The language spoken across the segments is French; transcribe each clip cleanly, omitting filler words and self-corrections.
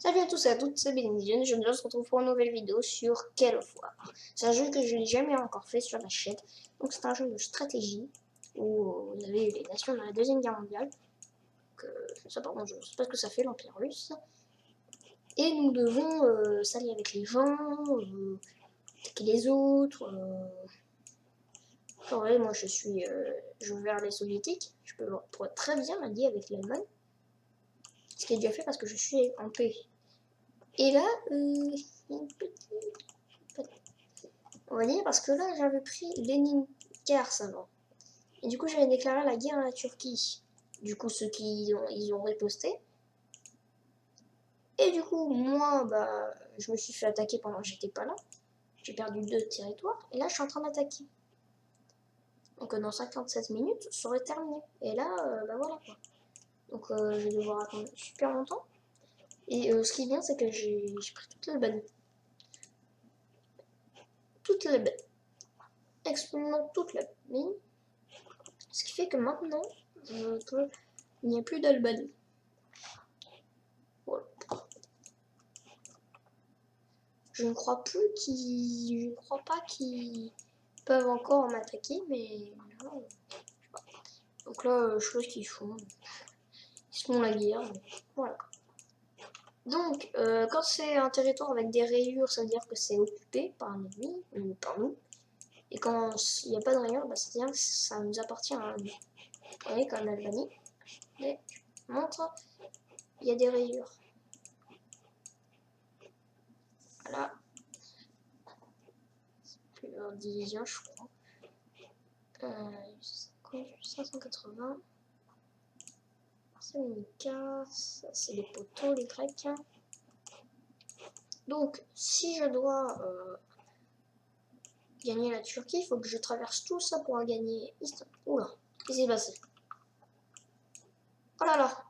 Salut à tous et à toutes, c'est Benedigen, je me retrouve pour une nouvelle vidéo sur Call of War. C'est un jeu que je n'ai jamais encore fait sur la chaîne, donc c'est un jeu de stratégie où vous avez les nations dans la Deuxième Guerre mondiale, ça par contre je ne sais pas ce que ça fait l'Empire russe, et nous devons s'allier avec les gens, attaquer les autres. En vrai, moi je vais vers les soviétiques, pourrais très bien m'allier avec l'Allemagne, ce qui est déjà fait parce que je suis en paix. Et là, il y a une petite... On va dire parce que là, j'avais pris Leningrad avant. Et du coup, j'avais déclaré la guerre à la Turquie. Du coup, ils ont riposté. Et du coup, moi, bah, je me suis fait attaquer pendant que j'étais pas là. J'ai perdu 2 territoires. Et là, je suis en train d'attaquer. Donc, dans 57 minutes, ça aurait terminé. Et là, bah voilà quoi. Donc, je vais devoir attendre super longtemps. Et ce qui est bien, c'est que j'ai pris toute l'Albanie. Toute l'Albanie. Absolument toute l'Albanie. Ce qui fait que maintenant, il n'y a plus d'Albanie. Voilà. Je ne crois pas qu'ils peuvent encore m'attaquer, mais non. Donc là, je sais pas ce qu'ils font. Ils se font la guerre. Voilà. Donc, quand c'est un territoire avec des rayures, ça veut dire que c'est occupé par un ennemi ou par nous. Et quand il n'y a pas de rayures, bah, ça veut dire que ça nous appartient à nous. Vous voyez, comme l'Albanie, je montre, il y a des rayures. Voilà. Plusieurs divisions, je crois. 580. C'est Monica, ça c'est les poteaux, les grecs. Donc, si je dois gagner la Turquie, il faut que je traverse tout ça pour gagner Istanbul. Oula, qu'est-ce qui s'est passé? Oh là là!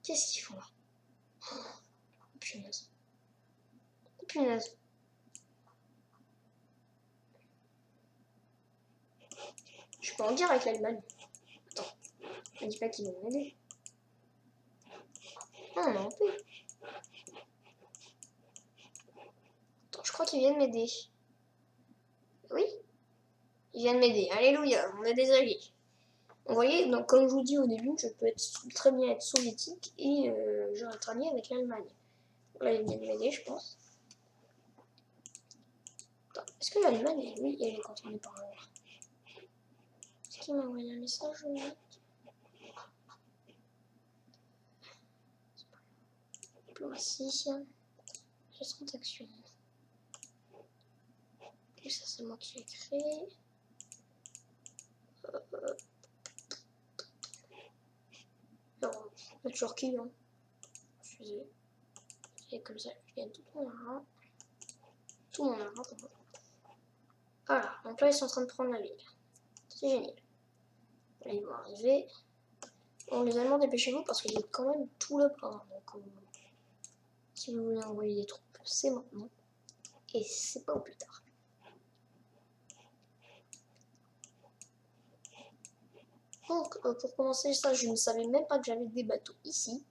Qu'est-ce qu'ils font là? Oh, punaise. Oh, punaise. Je suis pas en guerre avec l'Allemagne. Attends, je me dis pas qu'ils vont m'aider. Non, on est en paix. Attends, je crois qu'ils viennent m'aider. Oui, ils viennent m'aider. Alléluia, on est des alliés. Vous voyez, donc comme je vous dis au début, je peux très bien être soviétique et je vais être allié avec l'Allemagne. Là, ils viennent m'aider, je pense. Est-ce que l'Allemagne, oui, elle est contrôlée par là? Est-ce qu'il m'a envoyé un message au mec? Diplomatie. Gestion d'action. Et ça, c'est moi qui l'ai créé. Alors, la Turquie, hein. Refusé. Et comme ça, je gagne tout mon argent. Tout mon argent, pardon. Voilà, donc là, ils sont en train de prendre la ville. C'est génial. Là, ils vont arriver. Bon, les Allemands, dépêchez-vous parce qu'il y a quand même tout le plan. Donc, si vous voulez envoyer des troupes, c'est maintenant. Et c'est pas au plus tard. Donc, pour commencer ça, je ne savais même pas que j'avais des bateaux ici.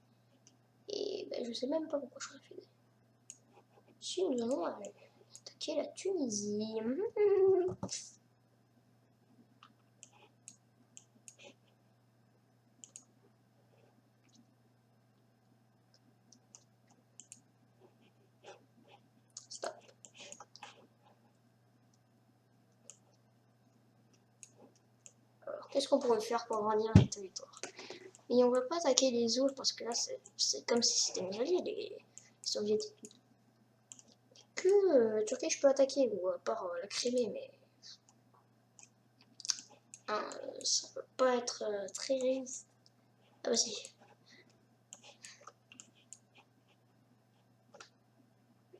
Et ben, je sais même pas pourquoi je refusais. Si nous allons attaquer la Tunisie. Stop. Alors, qu'est-ce qu'on pourrait faire pour agrandir le territoire? Et on ne va pas attaquer les autres parce que là, c'est comme si c'était nos alliés, les soviétiques. Que Turquie, je peux attaquer, ou à part la Crimée, mais hein, ça peut pas être très réaliste. Ah bah si.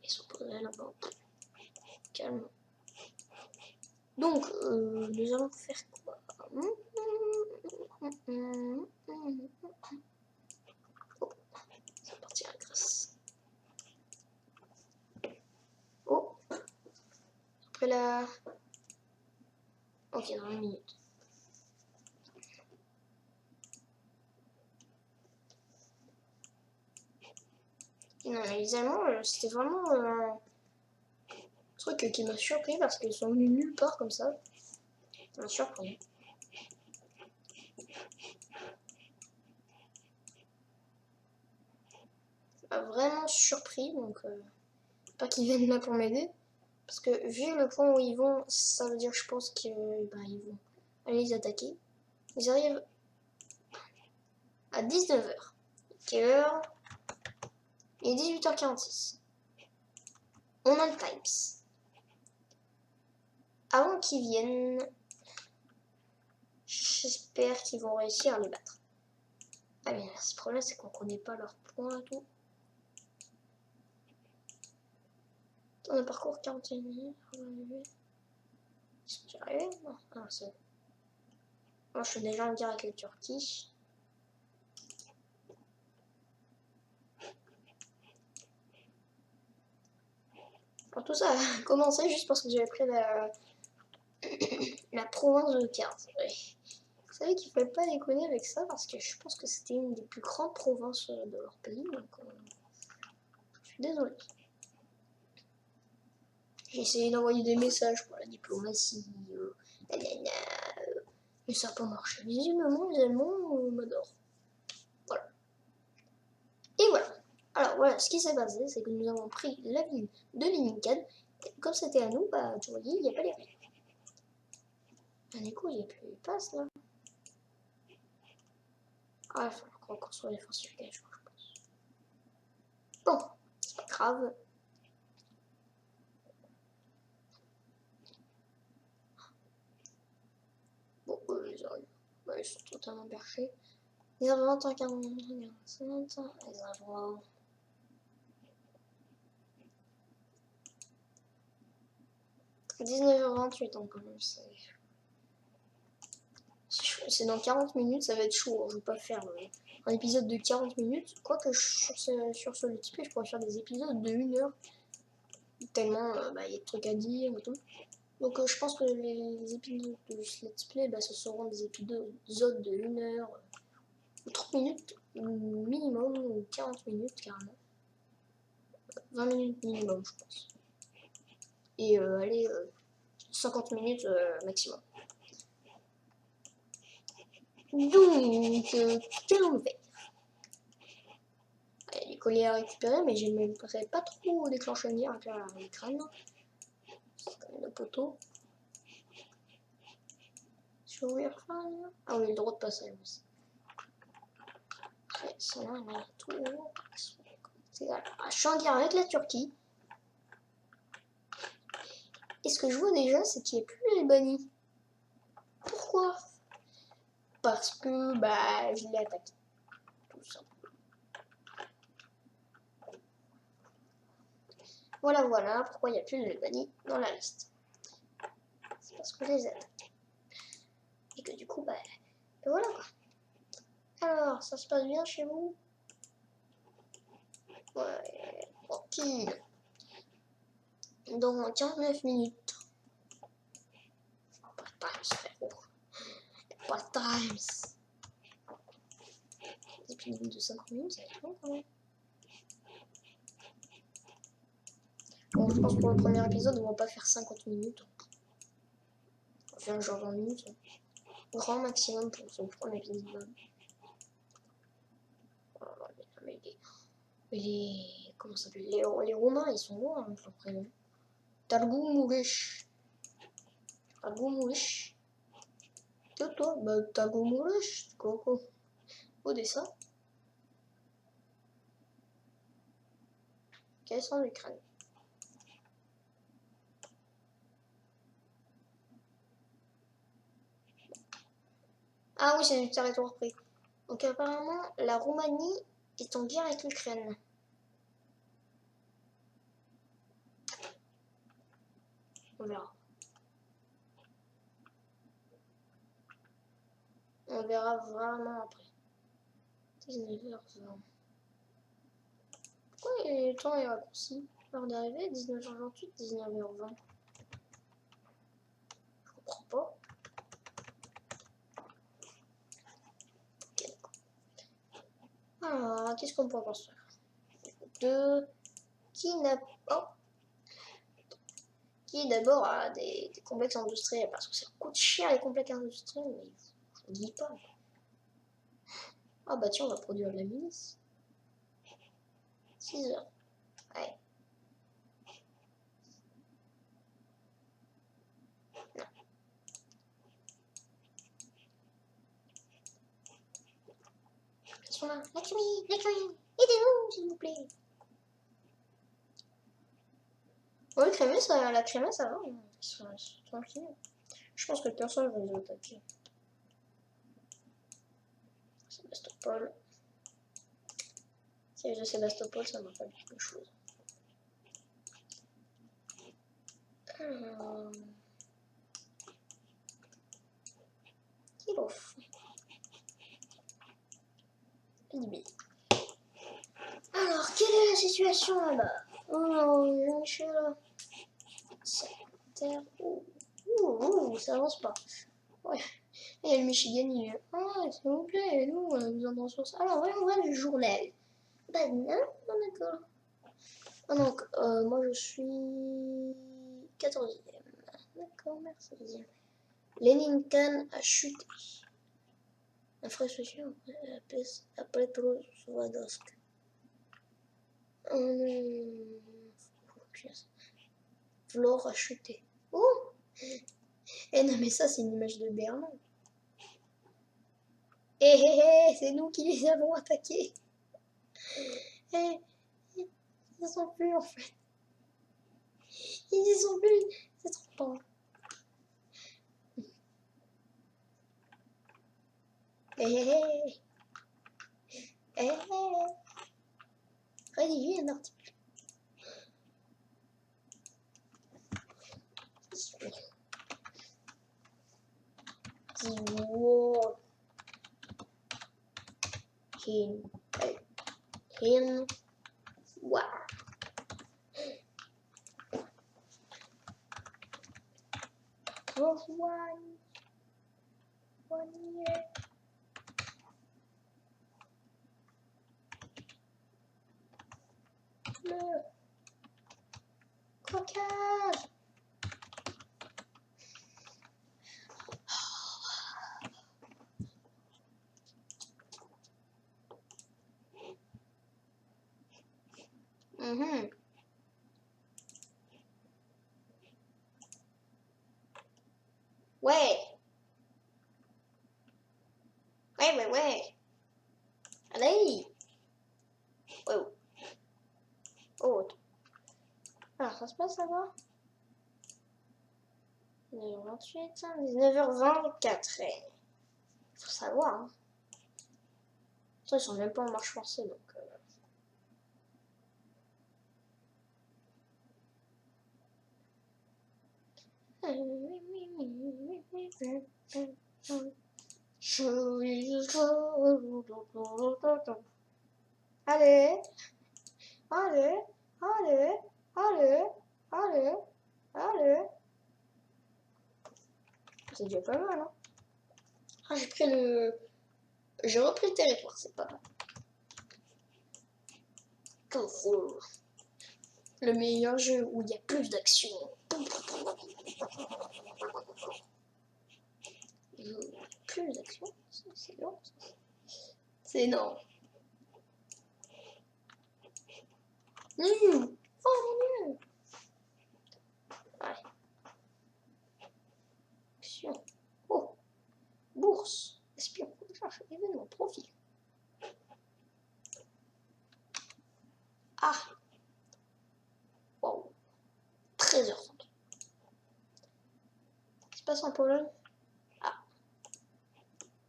Ils sont posés là-bas. Calme. Donc, nous allons faire quoi? Oh, c'est parti à la Grèce. Oh, après la... Ok, dans une minute. Non, mais les Allemands, c'était vraiment un truc qui m'a surpris parce qu'ils sont venus nulle part comme ça. Ça m'a surpris. Ça m'a vraiment surpris, donc pas qu'ils viennent là pour m'aider. Parce que vu le point où ils vont, ça veut dire je pense qu'ils vont aller les attaquer. Ils arrivent à 19h. Quelle heure? Il est 18h46. On a le Times. Avant qu'ils viennent, j'espère qu'ils vont réussir à les battre. Ah mais ce problème c'est qu'on connaît pas leur point et tout. On a parcours 41 minutes. Est-ce que j'y arrive? Non, ah, c'est bon. Moi je suis déjà en guerre avec la Turquie. Alors, tout ça a commencé juste parce que j'avais pris la province de 15. Ouais. Vous savez qu'il ne fallait pas déconner avec ça parce que je pense que c'était une des plus grandes provinces de leur pays. Donc, je suis désolée. J'ai essayé d'envoyer des messages pour la diplomatie, mais ça n'a pas marché. Visiblement, les Allemands m'adorent. Voilà. Et voilà. Alors voilà, ce qui s'est passé, c'est que nous avons pris la ville de Leningrad. Comme c'était à nous, bah, tu voyais, il n'y a pas les règles. Ah, du coup, il n'y a plus de passe là. Ah, il va falloir qu'on construise les fortifications, je pense. Bon, c'est pas grave. Bon, ils arrivent. Ouais, ils sont totalement perchés. Ils ont 20 ans, 40 ans, 50 ans. Ils arrivent. 19h28 donc quand même, c'est dans 40 minutes, ça va être chaud. Je vais pas faire un épisode de 40 minutes. Quoique sur ce let's play, je pourrais faire des épisodes de 1 heure. Tellement il y a de trucs à dire et tout. Donc je pense que les épisodes de ce let's play, ce seront des épisodes de 1 heure ou 30 minutes minimum, ou 40 minutes carrément. 20 minutes minimum, je pense. Et allez, 50 minutes maximum. Donc, qu'allons-nous faire? Il y a des colliers à récupérer, mais j'aimerais pas trop déclencher une guerre avec l'Ukraine. C'est quand même le poteau. Je vais ouvrir ça. Ah oui, le droit de passage aussi. Sinon, on a tout. Je suis en guerre avec la Turquie. Et ce que je vois déjà, c'est qu'il n'y a plus les bannis. Pourquoi? Parce que je l'ai attaqué. Tout simplement. Voilà pourquoi il n'y a plus les bannis dans la liste. C'est parce que je les attaque. Et que du coup, voilà quoi. Alors, ça se passe bien chez vous? Ouais, tranquille. Dans 49 minutes. Pas de times, frérot. Pas de times. Et puis une de 50 minutes, ça va être long quand même. Bon, je pense que pour le premier épisode, on va pas faire 50 minutes. On va faire genre 20 minutes. Grand maximum pour ce premier épisode. Mais les. Comment ça s'appelle? Les Romains, ils sont loin, je leur préviens. Talgou Mourish. Talgou Mourish. Toi, Talgou Mourish, Coco. Odessa. Quels sont l'Ukraine? Ah oui, c'est du territoire pris. Donc apparemment, la Roumanie est en guerre avec l'Ukraine. On verra. On verra vraiment après. 19h20. Pourquoi le temps est raccourci? L'heure d'arrivée, 19h28, 19h20. Je comprends pas. Ok. Alors, qu'est-ce qu'on peut construire? 2 qui n'a oh, qui d'abord a des complexes industriels parce que ça coûte cher les complexes industriels, mais je vous dis pas. Ah bah tiens, on va produire de la milice. 6 heures. Ouais. Ils sont là. La Crémie, aidez-nous s'il vous plaît. Ouais, la Crémie, ça va. Ils sont tranquilles. Je pense que personne va les attaquer. Sébastopol. Si je Sébastopol, ça m'a pas dit quelque chose. Kilof. Libye. Alors, quelle est la situation là-bas? Oh, je suis là. Terre. Ouh, ça avance pas. Ouais. Il y a le Michigan, il est. Ah, s'il vous plaît, nous, on a besoin de ressources. Alors, voyons voir le journal. Bah, non, d'accord. Ah, donc, moi, je suis 14e. D'accord, merci. Leninkan a chuté. Infrastructure après Petrozavodsk. Flore a chuté. Oh! Eh non, mais ça, c'est une image de Berlin. Eh hé hé, c'est nous qui les avons attaqués. Eh, ils sont plus en fait. Ils y sont plus. C'est trop pas. Eh hé hé. Eh hé. Rédiger un article. War. In war. For 1 year. Le coquage. Ouais. Ouais. Allez. Oh. Oh. Alors, ça se passe là-bas 19h28, 19h24. Faut savoir. Hein. Ils sont même pas en marche forcée, donc... Allez, allez, allez, allez, allez, allez. C'est déjà pas mal, hein. Ah, j'ai repris le territoire, c'est pas mal. Le meilleur jeu où il y a plus d'action. Plus d'action, c'est long. C'est énorme. Oh mon dieu. Ouais. Action. Oh. Bourse. Espion. Événement. Profil. Ah. Wow. 13h30. Qu'est-ce qui se passe en Pologne? Ah.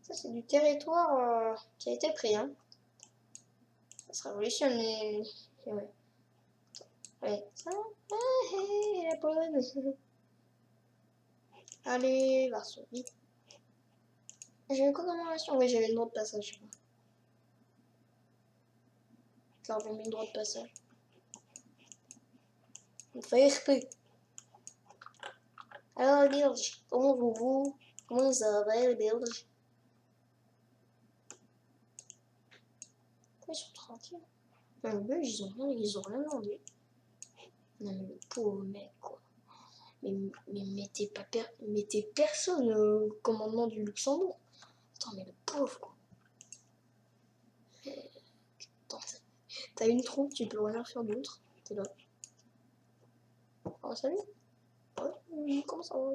Ça, c'est du territoire qui a été pris. Hein. Ça se révolutionne, mais... Ouais. Ouais. Ça... Ah, hey, la Pologne. Allez, Varsovie. J'ai une commémoration. Oui, j'avais le droit de passage. Car j'ai mis le droit de passage. Il fait RP. Alors, les Belges, comment ça va, les Belges? Ils sont tranquilles. Le belge, ils ont rien demandé. Non mais le pauvre mec quoi. Mais mettez personne au commandement du Luxembourg. Attends mais le pauvre quoi. Attends, t'as une troupe, tu peux rien faire d'autre. T'es là. Oh salut. Ouais, oui, comment ça va?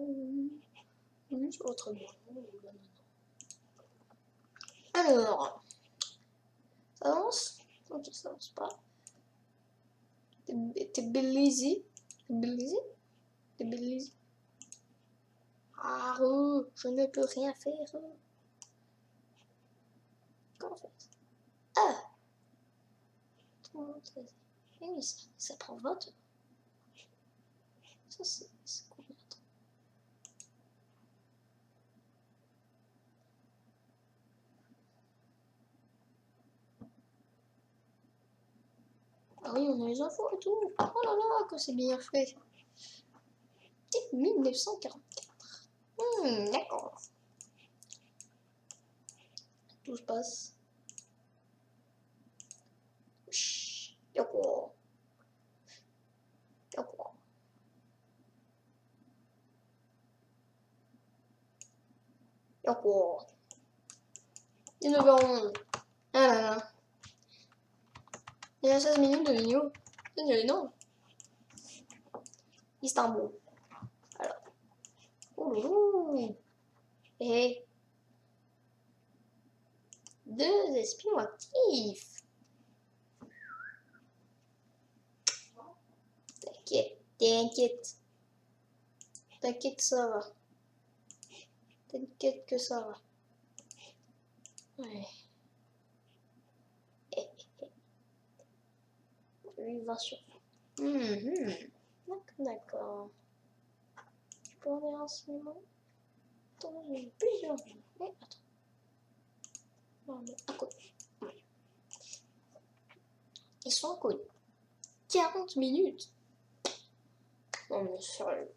Oui, ça va très bien. Alors, ça avance? Ok, ça avance pas. T'es Belize? T'es Belize? T'es Belize? Ah, je ne peux rien faire. Comment faire? Ah! Oui, ça prend 20 heures. Ça, c'est combien de temps? Ah oui, on a les infos et tout. Oh là là, que c'est bien fait. 1944. D'accord. Tout se passe. D'accord. D'accord. D'accord. 19h11. Ah là là. Il y a 16 minutes de vidéo. C'est énorme. Istanbul. Alors. Ouh. Et 2 espions actifs. T'inquiète. T'inquiète. T'inquiète, ça va. T'inquiète que ça va. Ouais. Lui va sur. D'accord. Je peux avoir des renseignements? Attends, j'ai plusieurs. Mais attends. Non, mais à côté. Ils sont à côté. 40 minutes. Non, mais sérieux.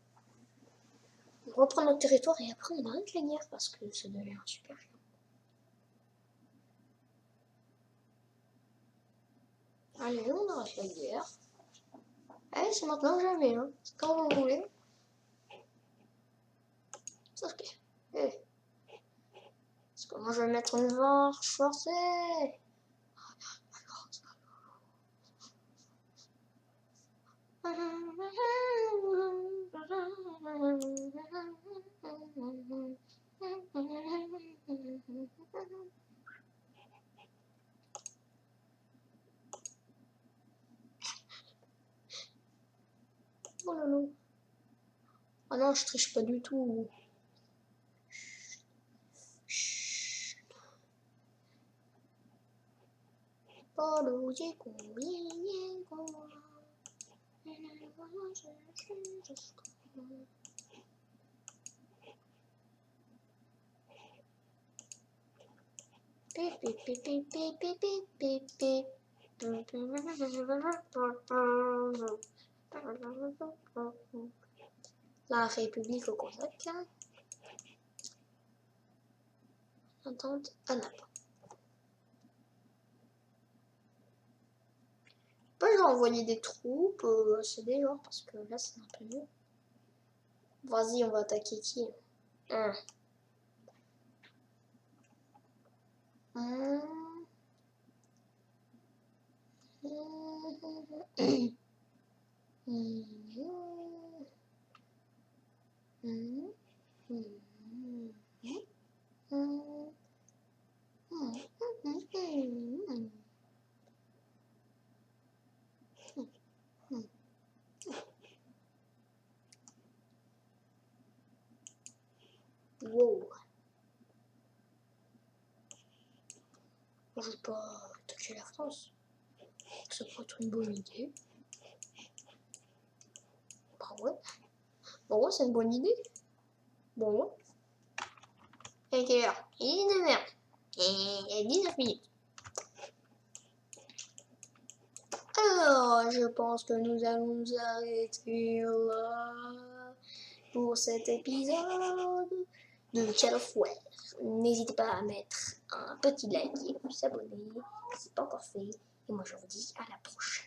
On reprend notre territoire et après on arrête la guerre parce que ça devient super chiant. Allez, on arrête la guerre. Allez, c'est maintenant ou jamais, hein. C'est quand vous voulez. Sauf que. Parce que moi je vais mettre une marche forcée. Oh là là. Ah non, je triche pas du tout. La République au Cosaque. Entente à Naples. J'ai envoyé des troupes, c'est des genres parce que là c'est un peu mieux. Vas-y, on va attaquer qui? Wow. Je vais pas attaquer la France. Ça pourrait être une bonne idée. Bah ouais. Bah ouais, c'est une bonne idée. Bon ouais. Et quelle heure? Il est 9h. Et 19 minutes. Alors, je pense que nous allons nous arrêter là pour cet épisode de Call of War. N'hésitez pas à mettre un petit like et puis s'abonner si ce n'est pas encore fait. Et moi, je vous dis à la prochaine.